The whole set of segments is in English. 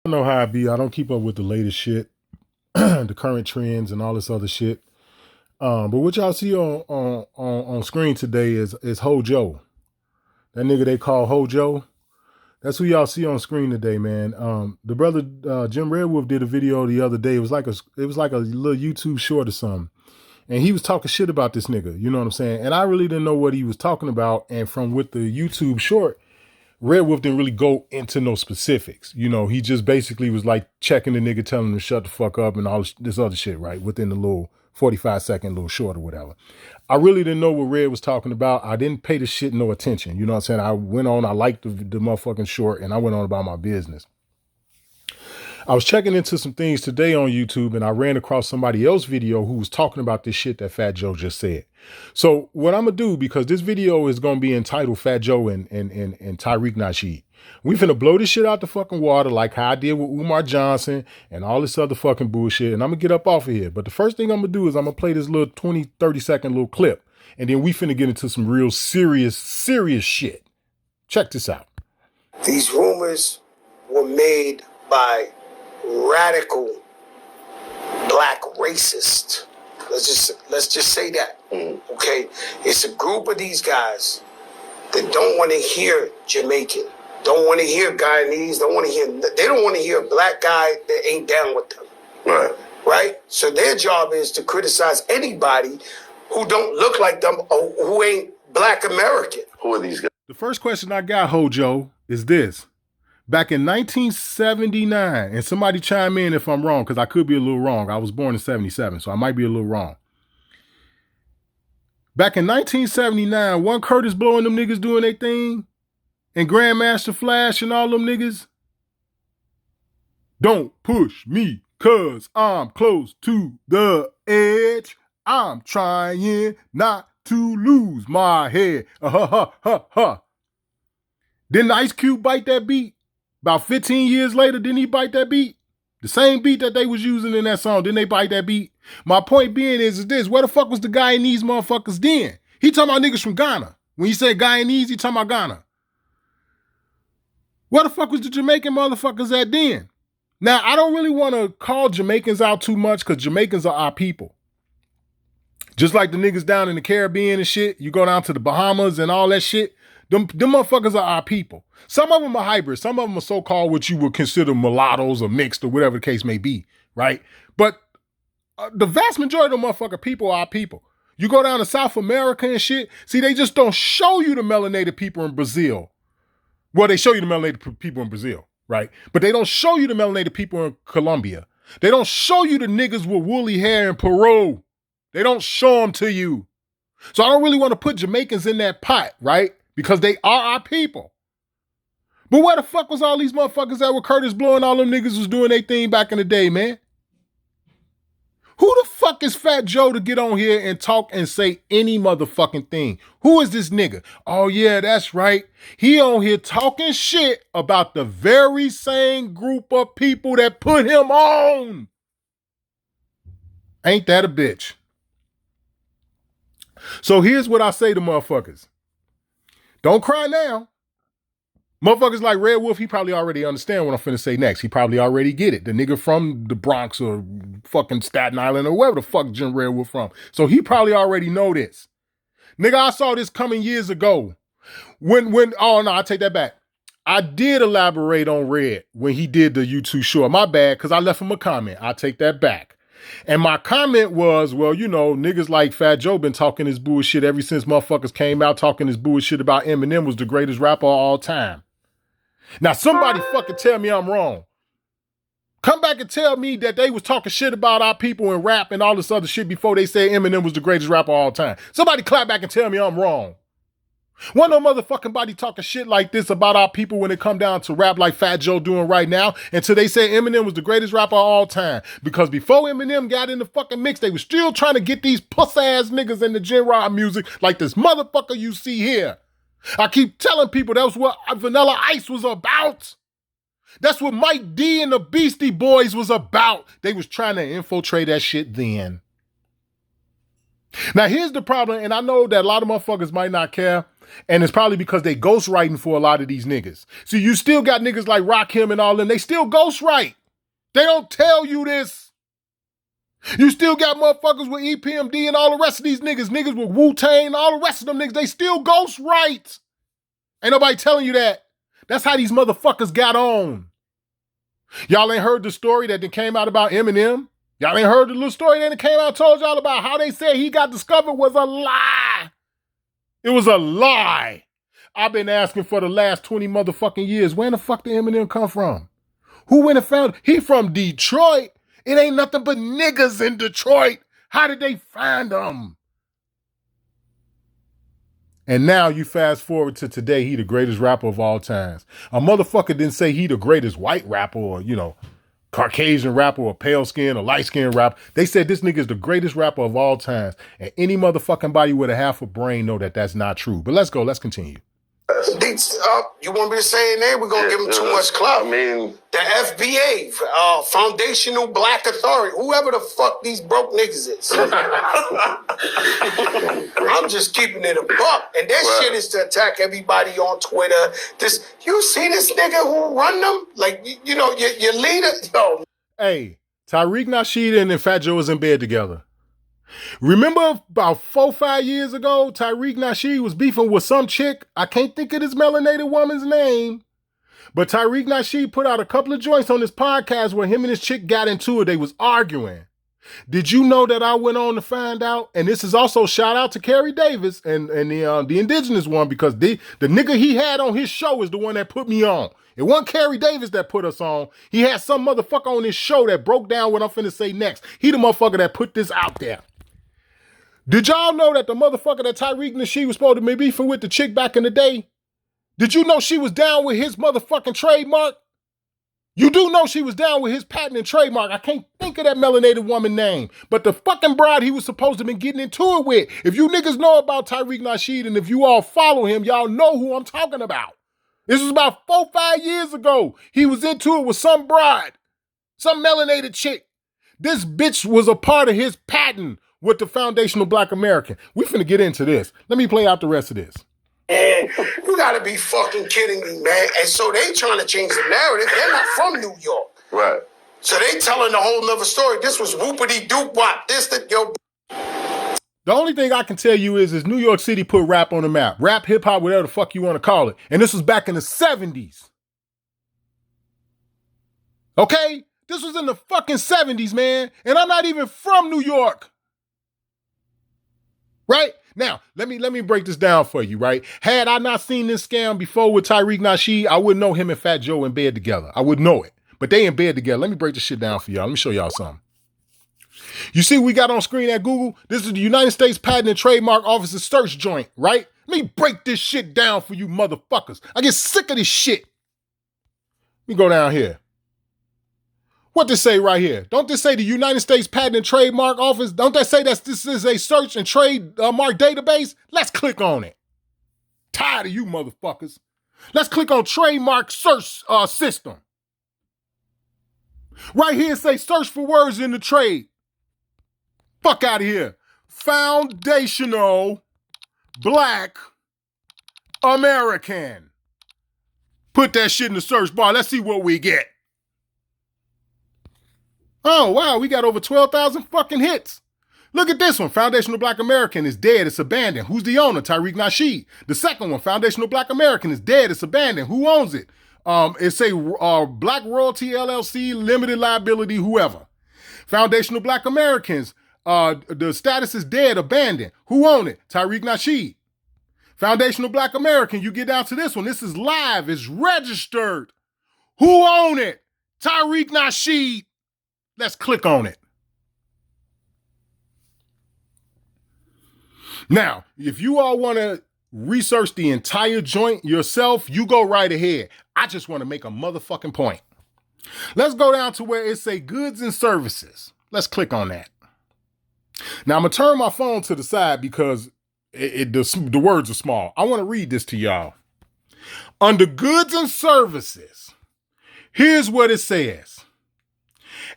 I know how I be. I don't keep up with the latest shit, the current trends and all this other shit. But what y'all see on screen today is Hojo. That nigga they call Hojo. That's who y'all see on screen today, man. The brother Jim Redwolf did a video the other day. It was like a little YouTube short or something. And he was talking shit about this nigga, you know what I'm saying? And I really didn't know what he was talking about. And from with the YouTube short, Red Wolf didn't really go into no specifics. You know, he just basically was like checking the nigga, telling him to shut the fuck up and all this other shit, right? Within the little 45-second little short or whatever. I really didn't know what Red was talking about. I didn't pay the shit no attention. You know what I'm saying? I went on, I liked the motherfucking short, and I went on about my business. I was checking into some things today on YouTube, and I ran across somebody else's video who was talking about this shit that Fat Joe just said. So what I'm going to do, because this video is going to be entitled Fat Joe and Tariq Nasheed. We finna blow this shit out the fucking water like how I did with Umar Johnson and all this other fucking bullshit, and I'm going to get up off of here. But the first thing I'm going to do is I'm going to play this little 20, 30-second little clip, and then we finna get into some real serious shit. Check this out. These rumors were made by radical black racist. Let's just say that. Okay? It's a group of these guys that don't want to hear Jamaican, don't want to hear Guyanese, they don't want to hear a black guy that ain't down with them. Right? So their job is to criticize anybody who don't look like them or who ain't black American. Who are these guys? The first question I got, Hojo, is this. Back in 1979, and somebody chime in if I'm wrong, because I could be a little wrong. I was born in 77, so I might be a little wrong. Back in 1979, wasn't Curtis Blow and them niggas doing their thing? And Grandmaster Flash and all them niggas? Don't push me, cause I'm close to the edge. I'm trying not to lose my head. Didn't Ice Cube bite that beat? About 15 years later, didn't he bite that beat? The same beat that they was using in that song, didn't they bite that beat? My point being is this, where the fuck was the Guyanese motherfuckers then? He talking about niggas from Ghana. When he said Guyanese, he talking about Ghana. Where the fuck was the Jamaican motherfuckers at then? Now, I don't really want to call Jamaicans out too much because Jamaicans are our people. Just like the niggas down in the Caribbean and shit, you go down to the Bahamas and all that shit, them motherfuckers are our people. Some of them are hybrids. Some of them are so-called what you would consider mulattoes or mixed or whatever the case may be, right? But the vast majority of the motherfucking people are our people. You go down to South America and shit, see, they just don't show you the melanated people in Brazil. Well, they show you the melanated people in Brazil, right? But they don't show you the melanated people in Colombia. They don't show you the niggas with woolly hair in Peru. They don't show them to you. So I don't really want to put Jamaicans in that pot, right? Because they are our people. But where the fuck was all these motherfuckers at with Curtis Blow and all them niggas was doing their thing back in the day, man? Who the fuck is Fat Joe to get on here and talk and say any motherfucking thing? Who is this nigga? Oh yeah, that's right. He on here talking shit about the very same group of people that put him on. Ain't that a bitch? So here's what I say to motherfuckers. Don't cry now. Motherfuckers like Red Wolf, he probably already understand what I'm finna say next. He probably already get it. The nigga from the Bronx or fucking Staten Island or wherever the fuck Jim Red Wolf from. So he probably already know this. Nigga, I saw this coming years ago. Oh no, I take that back. I did elaborate on Red when he did the YouTube short. My bad, because I left him a comment. I take that back. And my comment was, well, you know, niggas like Fat Joe been talking this bullshit ever since motherfuckers came out talking this bullshit about Eminem was the greatest rapper of all time. Now, somebody fucking tell me I'm wrong. Come back and tell me that they was talking shit about our people and rap and all this other shit before they said Eminem was the greatest rapper of all time. Somebody clap back and tell me I'm wrong. One of them motherfucking body talking shit like this about our people when it come down to rap like Fat Joe doing right now until they say Eminem was the greatest rapper of all time. Because before Eminem got in the fucking mix, they was still trying to get these puss-ass niggas in the genre music like this motherfucker you see here. I keep telling people that was what Vanilla Ice was about. That's what Mike D and the Beastie Boys was about. They was trying to infiltrate that shit then. Now here's the problem, and I know that a lot of motherfuckers might not care, And it's probably because they ghostwriting for a lot of these niggas. So you still got niggas like Rakim and all them. They still ghostwrite. They don't tell you this. You still got motherfuckers with EPMD and all the rest of these niggas. Niggas with Wu-Tang and all the rest of them niggas. They still ghostwrite. Ain't nobody telling you that. That's how these motherfuckers got on. Y'all ain't heard the story that came out about Eminem? Y'all ain't heard the little story that came out and told y'all about how they said he got discovered was a lie. It was a lie. I've been asking for the last 20 motherfucking years, where the fuck did Eminem come from? Who went and found? He from Detroit. It ain't nothing but niggas in Detroit. How did they find him? And now you fast forward to today, he the greatest rapper of all times. A motherfucker didn't say he the greatest white rapper or, Caucasian rapper or pale skin or light skin rapper. They said this nigga is the greatest rapper of all times. And any motherfucking body with a half a brain know that that's not true. But let's go. Let's continue. You want me to say it there? We're going to give them too much clout. I mean, the FBA, Foundational Black Authority, whoever the fuck these broke niggas is. I'm just keeping it a buck. And that shit is to attack everybody on Twitter. You see this nigga who run them? Like, your leader? Yo. Hey, Tariq Nasheed and Fat Joe was in bed together. Remember about 4-5 years ago, Tariq Nasheed was beefing with some chick. I can't think of this melanated woman's name. But Tariq Nasheed put out a couple of joints on this podcast where him and his chick got into it. They was arguing. Did you know that I went on to find out? And this is also shout out to Kerry Davis and the indigenous one, because the nigga he had on his show is the one that put me on. It wasn't Kerry Davis that put us on. He had some motherfucker on his show that broke down what I'm finna say next. He the motherfucker that put this out there. Did y'all know that the motherfucker that Tariq Nasheed was supposed to be beefing with the chick back in the day? Did you know she was down with his motherfucking trademark? You do know she was down with his patent and trademark. I can't think of that melanated woman name. But the fucking bride he was supposed to have been getting into it with. If you niggas know about Tariq Nasheed and if you all follow him, y'all know who I'm talking about. This was about 4-5 years ago. He was into it with some bride. Some melanated chick. This bitch was a part of his patent with the Foundational Black American. We finna get into this. Let me play out the rest of this. And you gotta be fucking kidding me, man. And so they trying to change the narrative. They're not from New York. Right. So they telling a whole nother story. This was whoopity doop wop. The only thing I can tell you is New York City put rap on the map. Rap, hip hop, whatever the fuck you want to call it. And this was back in the 70s. Okay? This was in the fucking 70s, man. And I'm not even from New York. Right? Now, let me break this down for you, right? Had I not seen this scam before with Tariq Nasheed, I wouldn't know him and Fat Joe in bed together. I wouldn't know it. But they in bed together. Let me break this shit down for y'all. Let me show y'all something. You see what we got on screen at Google? This is the United States Patent and Trademark Office's search joint, right? Let me break this shit down for you motherfuckers. I get sick of this shit. Let me go down here. What this say right here? Don't this say the United States Patent and Trademark Office? Don't that say that this is a search and trademark database? Let's click on it. Tired of you motherfuckers. Let's click on trademark search system. Right here it say search for words in the trade. Fuck out of here. Foundational Black American. Put that shit in the search bar. Let's see what we get. Oh, wow, we got over 12,000 fucking hits. Look at this one. Foundational Black American is dead. It's abandoned. Who's the owner? Tariq Nasheed. The second one, Foundational Black American is dead. It's abandoned. Who owns it? It's a Black Royalty LLC, limited liability, whoever. Foundational Black Americans, the status is dead, abandoned. Who own it? Tariq Nasheed. Foundational Black American, you get down to this one. This is live. It's registered. Who own it? Tariq Nasheed. Let's click on it. Now, if you all want to research the entire joint yourself, you go right ahead. I just want to make a motherfucking point. Let's go down to where it say goods and services. Let's click on that. Now, I'm going to turn my phone to the side because the words are small. I want to read this to y'all. Under goods and services, here's what it says.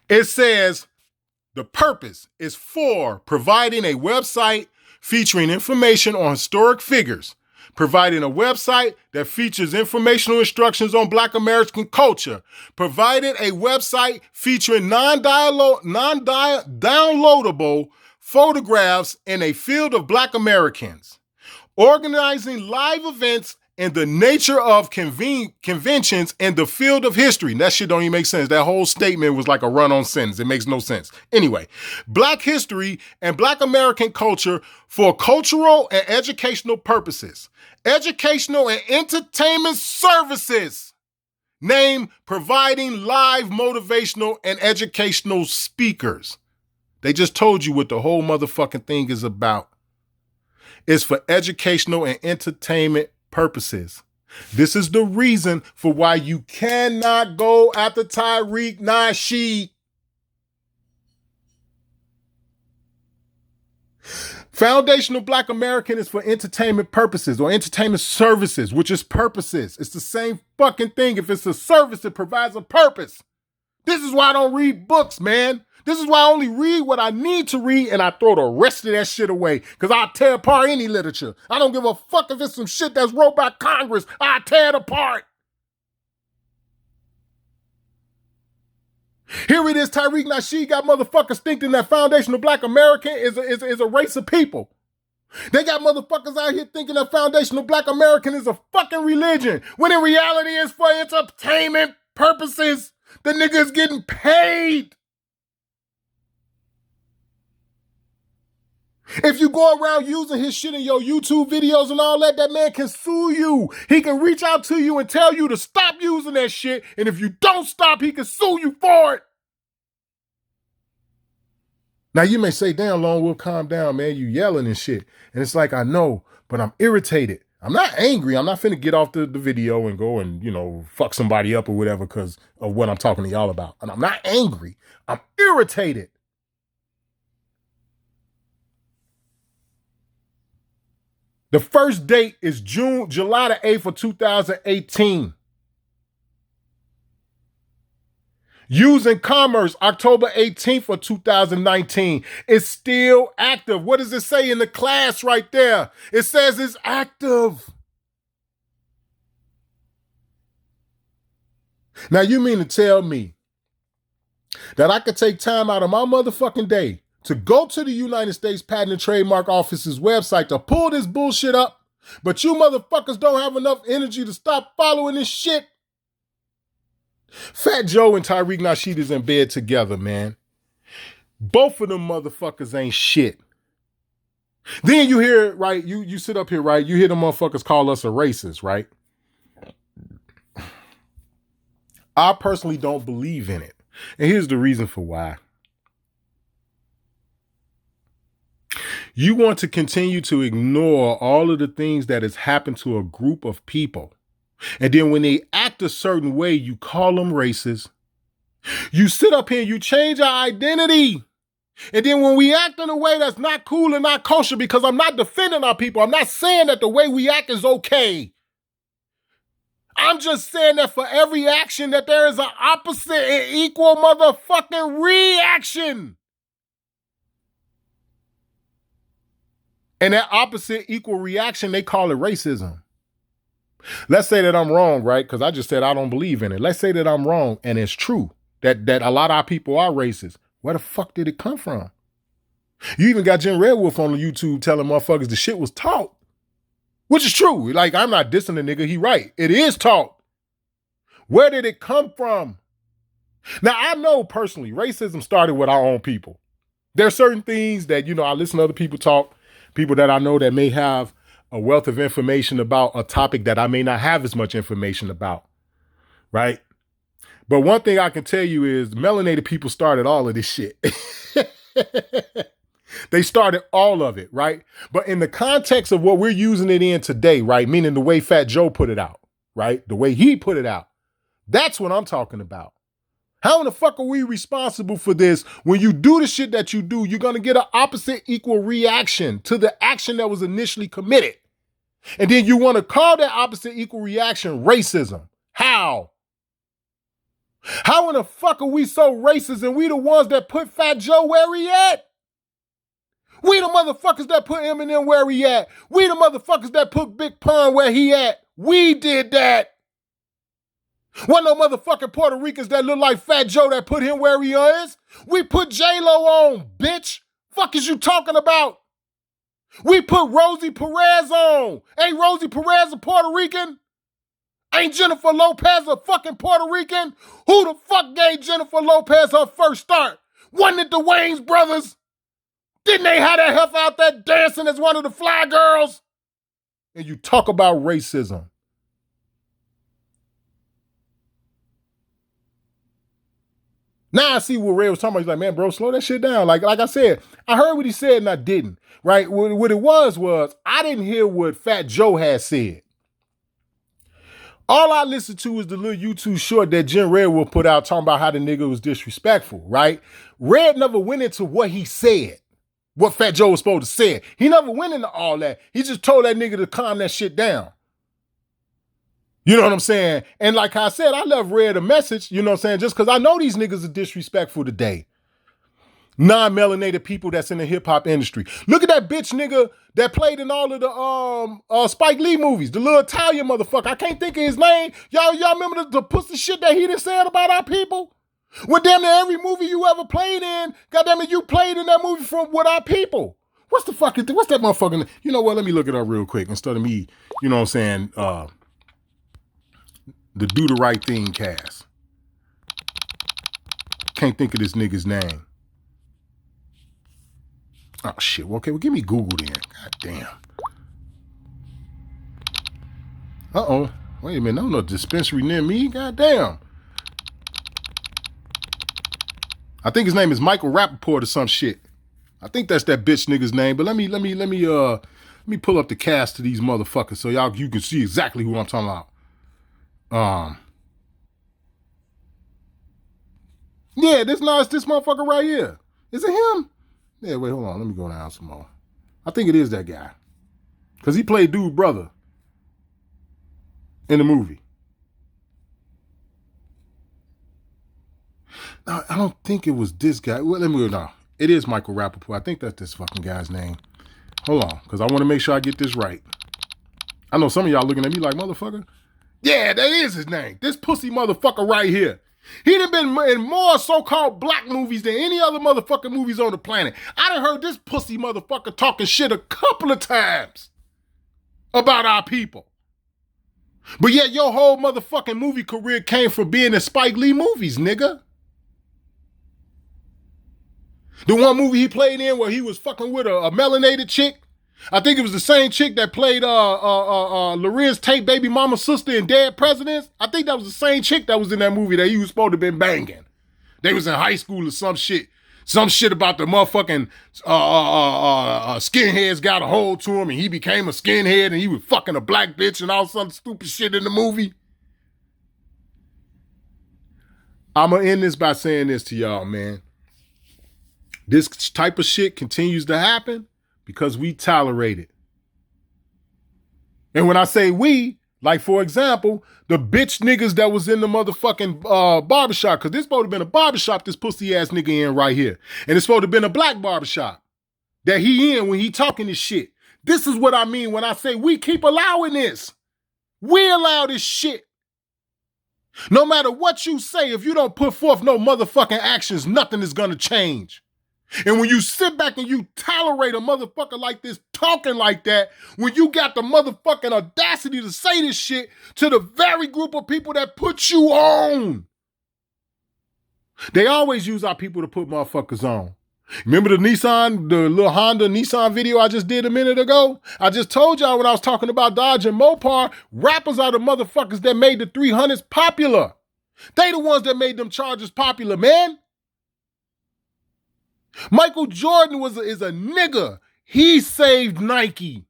It says the purpose is for providing a website featuring information on historic figures, providing a website that features informational instructions on Black American culture, provided a website featuring non-downloadable photographs in a field of Black Americans, organizing live events in the nature of conventions in the field of history. That shit don't even make sense. That whole statement was like a run-on sentence. It makes no sense. Anyway, Black history and Black American culture for cultural and educational purposes. Educational and entertainment services. Name providing live motivational and educational speakers. They just told you what the whole motherfucking thing is about. It's for educational and entertainment purposes. This is the reason for why you cannot go after Tariq Nasheed. Foundational Black American is for entertainment purposes or entertainment services, which is purposes. It's the same fucking thing. If it's a service, it provides a purpose. This is why I don't read books, man. This is why I only read what I need to read and I throw the rest of that shit away because I'll tear apart any literature. I don't give a fuck if it's some shit that's wrote by Congress. I'll tear it apart. Here it is, Tariq Nasheed got motherfuckers thinking that foundational Black American is a race of people. They got motherfuckers out here thinking that foundational Black American is a fucking religion, when in reality it's for entertainment purposes. The nigga is getting paid. If you go around using his shit in your YouTube videos and all that, that man can sue you. He can reach out to you and tell you to stop using that shit. And if you don't stop, he can sue you for it. Now you may say, damn, Lone Wolf, calm down, man. You yelling and shit. And it's like, I know, but I'm irritated. I'm not angry. I'm not finna get off the video and go and, fuck somebody up or whatever because of what I'm talking to y'all about. And I'm not angry. I'm irritated. The first date is July the 8th of 2018. Using commerce, October 18th of 2019. It's still active. What does it say in the class right there? It says it's active. Now you mean to tell me that I could take time out of my motherfucking day to go to the United States Patent and Trademark Office's website to pull this bullshit up, but you motherfuckers don't have enough energy to stop following this shit? Fat Joe and Tariq Nasheed is in bed together, man. Both of them motherfuckers ain't shit. Then you hear, right, you sit up here, right, you hear them motherfuckers call us a racist, right? I personally don't believe in it. And here's the reason for why. You want to continue to ignore all of the things that has happened to a group of people. And then when they act a certain way, you call them racist. You sit up here and you change our identity. And then when we act in a way that's not cool and not kosher, because I'm not defending our people, I'm not saying that the way we act is okay. I'm just saying that for every action that there is an opposite and equal motherfucking reaction. And that opposite equal reaction, they call it racism. Let's say that I'm wrong, right? Because I just said I don't believe in it. Let's say that I'm wrong and it's true that a lot of our people are racist. Where the fuck did it come from? You even got Jim Red Wolf on the YouTube telling motherfuckers the shit was taught. Which is true. Like, I'm not dissing the nigga. He right. It is taught. Where did it come from? Now, I know personally, racism started with our own people. There are certain things that, I listen to other people talk, people that I know that may have a wealth of information about a topic that I may not have as much information about, right? But one thing I can tell you is melanated people started all of this shit. They started all of it, right? But in the context of what we're using it in today, right? Meaning the way Fat Joe put it out, right? The way he put it out. That's what I'm talking about. How in the fuck are we responsible for this? When you do the shit that you do, you're going to get an opposite equal reaction to the action that was initially committed. And then you want to call that opposite equal reaction racism. How? How in the fuck are we so racist and we the ones that put Fat Joe where he at? We the motherfuckers that put Eminem where he at. We the motherfuckers that put Big Pun where he at. We did that. Wasn't no motherfucking Puerto Ricans that look like Fat Joe that put him where he is. We put J-Lo on, bitch. Fuck is you talking about? We put Rosie Perez on. Ain't Rosie Perez a Puerto Rican? Ain't Jennifer Lopez a fucking Puerto Rican? Who the fuck gave Jennifer Lopez her first start? Wasn't it the Wayans brothers? Didn't they have that heifer out there dancing as one of the fly girls? And you talk about racism. Now I see what Ray was talking about. He's like, man, bro, slow that shit down. Like I said, I heard what he said and I didn't. Right? What it was I didn't hear what Fat Joe had said. All I listened to is the little YouTube short that Jen Red will put out talking about how the nigga was disrespectful, right? Red never went into what he said, what Fat Joe was supposed to say. He never went into all that. He just told that nigga to calm that shit down. You know what I'm saying? And like I said, I left Red a message, you know what I'm saying, just because I know these niggas are disrespectful today. Non-melanated people that's in the hip-hop industry. Look at that bitch nigga that played in all of the Spike Lee movies, the little Italian motherfucker. I can't think of his name. Y'all remember the pussy shit that he done said about our people? Well, damn near every movie you ever played in, goddamn it, you played in that movie with our people. What's that motherfucking, you know what, let me look it up real quick instead of me, you know what I'm saying, the Do the Right Thing cast. Can't think of this nigga's name. Oh, shit. Well, okay, well, give me Google then. God damn. Uh-oh. Wait a minute. No dispensary near me. God damn. I think his name is Michael Rappaport or some shit. I think that's that bitch nigga's name. But let me pull up the cast to these motherfuckers so you can see exactly who I'm talking about. Yeah, it's this motherfucker right here. Is it him? Yeah, wait, hold on. Let me go down some more. I think it is that guy. Because he played dude brother in the movie. No, I don't think it was this guy. Well, let me go down. It is Michael Rappaport. I think that's this fucking guy's name. Hold on, because I want to make sure I get this right. I know some of y'all looking at me like, motherfucker. Yeah, that is his name. This pussy motherfucker right here. He done been in more so-called black movies than any other motherfucking movies on the planet. I done heard this pussy motherfucker talking shit a couple of times about our people. But yet your whole motherfucking movie career came from being in Spike Lee movies, nigga. The one movie he played in where he was fucking with a melanated chick. I think it was the same chick that played Lorenz Tate baby mama sister in Dead Presidents. I think that was the same chick that was in that movie that he was supposed to have been banging. They was in high school or some shit. Some shit about the motherfucking skinheads got a hold to him and he became a skinhead and he was fucking a black bitch and all some stupid shit in the movie. I'm going to end this by saying this to y'all, man. This type of shit continues to happen because we tolerate it. And when I say we, like for example, the bitch niggas that was in the motherfucking barbershop, because this supposed to have been a barbershop this pussy ass nigga in right here. And it's supposed to have been a black barbershop that he in when he talking this shit. This is what I mean when I say we keep allowing this. We allow this shit. No matter what you say, if you don't put forth no motherfucking actions, nothing is gonna change. And when you sit back and you tolerate a motherfucker like this talking like that, when you got the motherfucking audacity to say this shit to the very group of people that put you on. They always use our people to put motherfuckers on. Remember the little Honda Nissan video I just did a minute ago? I just told y'all when I was talking about Dodge and Mopar, rappers are the motherfuckers that made the 300s popular. They the ones that made them Chargers popular, man. Michael Jordan is a nigga. He saved Nike.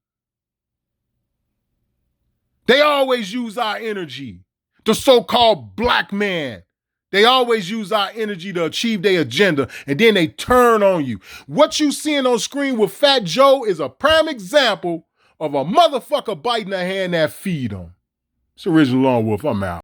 They always use our energy. The so-called black man. They always use our energy to achieve their agenda, and then they turn on you. What you seeing on screen with Fat Joe is a prime example of a motherfucker biting a hand that feed him. It's Original Lone Wolf. I'm out.